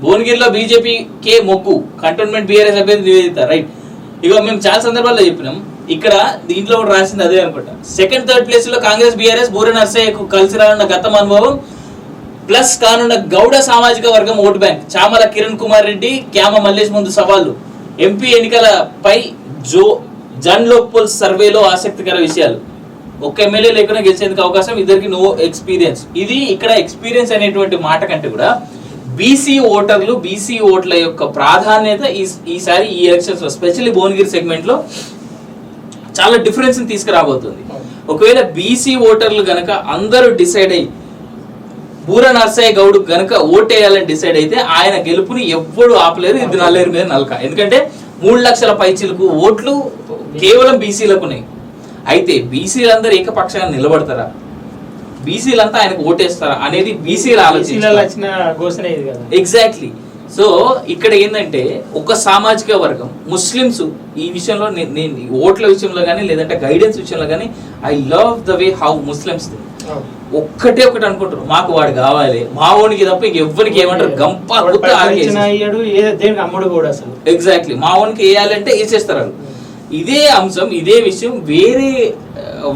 భువనగిరిలో బీజేపీకే మొగ్గు, cantonment BRS అభ్యర్థి నివేదిత. రైట్, ఇక మేము చాలా సందర్భాల్లో చెప్పినాం, ఇక్కడ దీంట్లో కూడా రాసింది అదే అనుకుంటా. సెకండ్ థర్డ్ ప్లేస్ లో కాంగ్రెస్ బీఆర్ఎస్ బూర నర్సయ్యకు కలిసి రానున్న గతం అనుభవం ప్లస్ కానున్న గౌడ సామాజిక వర్గం ఓటు బ్యాంక్. చామల కిరణ్ కుమార్ రెడ్డి, క్యామ మల్లేష్ ముందు సవాళ్లు. ఎంపీ ఎన్నికలపై జన్ లోక్పోల్ సర్వేలో ఆసక్తికర విషయాలు. ఒక్క ఎమ్మెల్యే లేకుండా గెలిచేందుకు అవకాశం, ఇద్దరికి నో ఎక్స్పీరియన్స్. ఇది ఇక్కడ ఎక్స్పీరియన్స్ అనేటువంటి మాట కంటే కూడా బీసీ ఓటర్లు, బీసీ ఓట్ల యొక్క ప్రాధాన్యత ఈసారి ఈ ఎలక్షన్స్ లో స్పెషల్లీ భువనగిరి సెగ్మెంట్ లో చాలా డిఫరెన్స్ తీసుకురాబోతుంది. ఒకవేళ బీసీ ఓటర్లు గనక అందరూ డిసైడ్ అయ్యి బూర నర్సయ్య గౌడ్ గనక ఓటేయాలని డిసైడ్ అయితే ఆయన గెలుపుని ఎవ్వడు ఆపలేరు. ఇది నల్లేరు మీద నలక. ఎందుకంటే 3 లక్షల పైచిలకు ఓట్లు కేవలం బీసీలకు ఉన్నాయి. అయితే బీసీలందరూ ఏకపక్షంగా నిలబడతారా, బీసీలంతా ఆయనకు ఓటేస్తారా అనేది బీసీల ఆలోచన. ఎగ్జాక్ట్లీ. సో ఇక్కడ ఏంటంటే ఒక సామాజిక వర్గం ముస్లిమ్స్ ఈ విషయంలో నేను ఓట్ల విషయంలో కానీ లేదంటే గైడెన్స్ విషయంలో కానీ I love the way how Muslims ఒకటి అనుకుంటారు, మాకు వాడు కావాలి, మా ఓనికి తప్ప ఇంకెవ్వరికి ఏమంటారు గంప ఎగ్జాక్ట్లీ మా ఓనికి వేయాలంటే వేసేస్తారు. ఇదే అంశం, ఇదే విషయం వేరే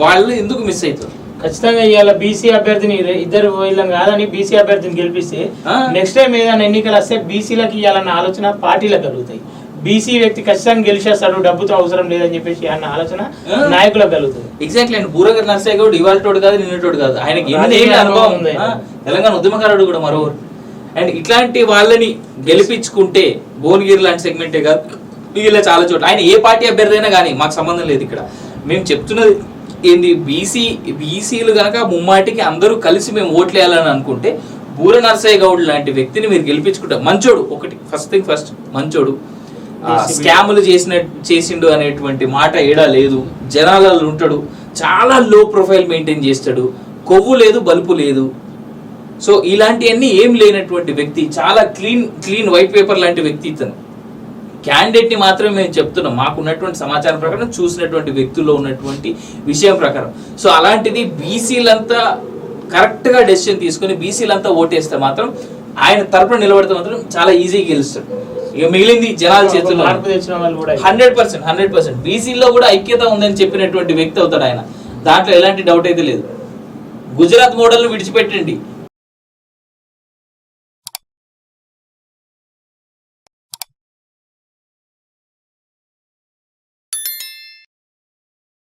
వాళ్ళు ఎందుకు మిస్ అవుతారు? ఖచ్చితంగా ఇవాళ బీసీ అభ్యర్థిని ఇద్దరు వీళ్ళం కాదని బీసీ అభ్యర్థిని గెలిపిస్తే నెక్స్ట్ టైం ఏదైనా ఎన్నికలు వస్తే బీసీలకు ఇవ్వాలన్న ఆలోచన పార్టీలకు కలుగుతాయి. బీసీ వ్యక్తి ఖచ్చితంగా గెలిచేస్తాడు, డబ్బుతో అవసరం లేదని చెప్పేసి అన్న ఆలోచన నాయకులకు కలుగుతుంది. ఎగ్జాక్ట్లీ అండి. బూర నర్సయ్య గౌడ్ ఇవాళతోడు కాదు, నిన్నటోడు కాదు, ఆయనకి అనుభవం ఉంది. తెలంగాణ ఉద్యమకారుడు కూడా మరో. అండ్ ఇట్లాంటి వాళ్ళని గెలిపించుకుంటే భువనగిరి లాంటి సెగ్మెంటే కాదు, వీళ్ళ చాలా చోట్ల ఆయన ఏ పార్టీ అభ్యర్థి అయినా కానీ మాకు సంబంధం లేదు. ఇక్కడ మేము చెప్తున్నది ఏంది, బీసీలు కనుక ముమ్మాటికి అందరూ కలిసి మేము ఓట్లు వేయాలని అనుకుంటే బూర నర్సయ్య గౌడ్ లాంటి వ్యక్తిని మీరు గెలిపించుకుంటారు. మంచోడు, ఒకటి ఫస్ట్ మంచోడు, స్కాములు చేసిండు అనేటువంటి మాట ఏడా లేదు, జనాలలో ఉంటాడు, చాలా లో ప్రొఫైల్ మెయింటైన్ చేస్తాడు, కొవ్వు లేదు, బలుపు లేదు. సో ఇలాంటివన్నీ ఏం లేనటువంటి వ్యక్తి, చాలా క్లీన్ వైట్ పేపర్ లాంటి వ్యక్తి ఇతను. క్యాండిడేట్ ని మాత్రమే మేము చెప్తున్నాం, మాకున్నటువంటి సమాచారం ప్రకారం, చూసినటువంటి వ్యక్తుల్లో ఉన్నటువంటి విషయం ప్రకారం. సో అలాంటిది బీసీలంతా కరెక్ట్ గా డెసిషన్ తీసుకుని బీసీలంతా ఓటేస్తే మాత్రం ఆయన తరపున నిలబడితే మాత్రం చాలా ఈజీగా గెలుస్తాడు. ఇక మిగిలింది జనాల చేతుల్లో 100%. బీసీలో కూడా ఐక్యత ఉందని చెప్పినటువంటి వ్యక్తి అవుతాడు ఆయన, దాంట్లో ఎలాంటి డౌట్ అయితే లేదు. గుజరాత్ మోడల్ ను విడిచిపెట్టండి,